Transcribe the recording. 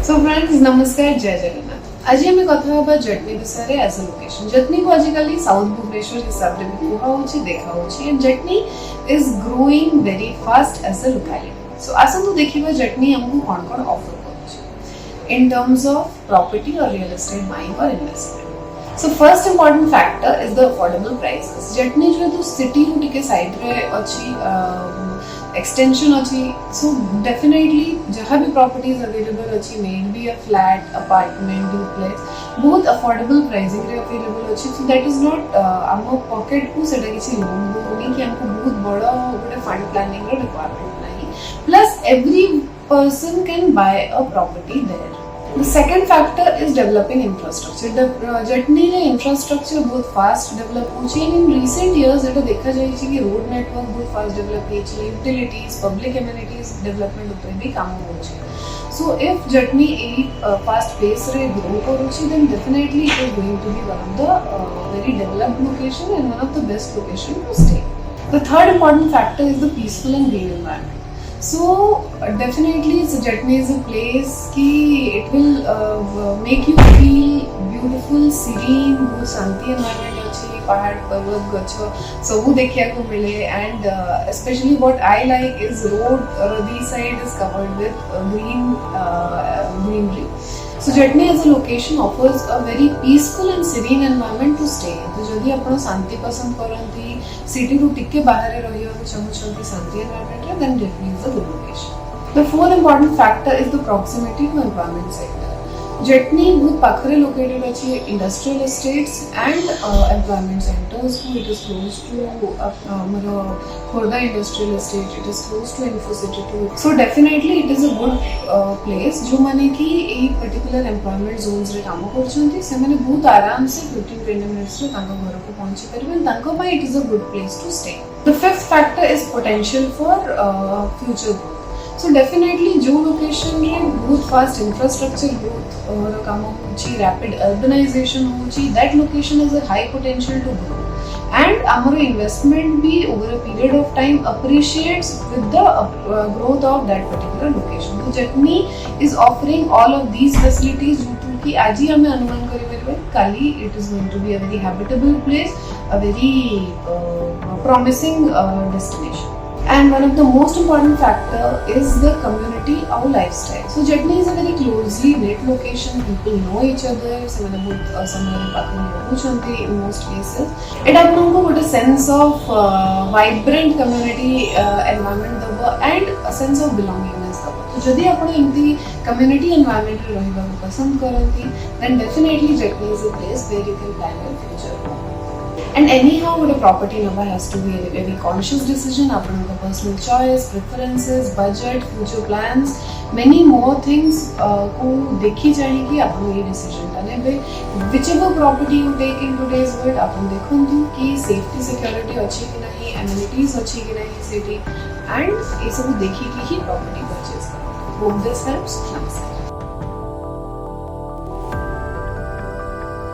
So friends नमस्कार जय जगन्नाथ। आज आम कथा होबा जटनी विषय एज अ लोकेशन। जटनी को आजिकली साउथ भुवनेश्वर हिसाब से भी कुहा होची देखा होची and Jatni is growing very fast as a locality. So आसंतु देखिबा जटनी हमको कोन ऑफर करूची इन टर्म्स ऑफ प्रॉपर्टी और रियल एस्टेट बाइंग और investment. So first important factor is the affordable prices. Jatni जो सिटी रू टिके साइड रे अछि एक्सटेंशन अच्छी। सो डेफिनेटली जहाँ भी प्रॉपर्टीज अवेलेबल अच्छी made be a flat apartment duplex बहुत अफोर्डेबल प्राइसिंग रे अवेलेबल अच्छी। सो दैट इज नॉट आम पॉकेट को सेटा किसी लोन दोनी कि हमको बहुत बड़ा गोटे फंड प्लानिंग रो रिक्वायरमेंट नहीं। Plus every person can buy a property there. The second factor is developing infrastructure. The जटनी रे infrastructure बहुत fast develop होची and in recent years एटा देखा जाय छी कि रोड नेटवर्क बहुत fast develop होई छी, utilities, public amenities development ऊपर भी काम होची। So if Jatni a fast pace रे grow करूची then definitely it is going to be one of the very developed location and one of the best location to stay. The third important factor is the peaceful and green environment. So definitely Jatni is a place ki it will make you feel beautiful, serene, बहुत शांति environment अच्छी, पहाड़ पर्वत गच्छ सब देखिया को मिले and especially what I like is road this side is covered with greenery. So Jatni as a location offers a very peaceful and serene environment to stay. तो जदि आपण शांति पसंद करंती सिटी रू टिके बाहर रहियो चाहूछंती शांति environment रे then Jatni is a good location. The fourth important factor is the proximity to employment sector. Jatni बहुत पाखरे located अच्छी industrial estates and employment centers. It is close to हमारा Khordha industrial estate. It is close to Infocity too. So definitely it is a good place जो माने कि एक particular employment zones रे काम करछंती से माने बहुत आराम से 15-20 minutes रे तांको घर को पहुंची परिबे तांको पाई it is a good place to stay. The fifth factor is potential for future growth. So definitely जो लोकेशन रे बहुत फास्ट इंफ्रास्ट्रक्चर ग्रोथ और काम होची रैपिड अर्बनाइजेशन होची that location is a high potential to grow and आमर investment भी over a period of time appreciates with the growth of that particular location. तो Jatni is offering all of these facilities due to कि आज ही हमें अनुमान करि परबे काली it is going to be a very habitable place, a very promising destination. And one of the most important factor is the community or lifestyle. So Jatni is a very closely knit location. People know each other. Semane bahut samay pakhre rahuchanti in most cases. It apanku got a sense of vibrant community environment daba and a sense of belongingness daba. So jodi apne emti community environment re rahiba pasand karanti then definitely Jatni is a place where you can plan your future. And anyhow, with a property number has to be a very conscious decision. Upon the personal choice, preferences, budget, future plans, many more things को देखी जाएगी अपन ये decision करने पे whichever property you take in today's world अपन देखो कि safety security अच्छी कि नहीं, amenities अच्छी कि नहीं city and ये सब देखी कि ही property purchase करो. Hope this helps. Namaskar.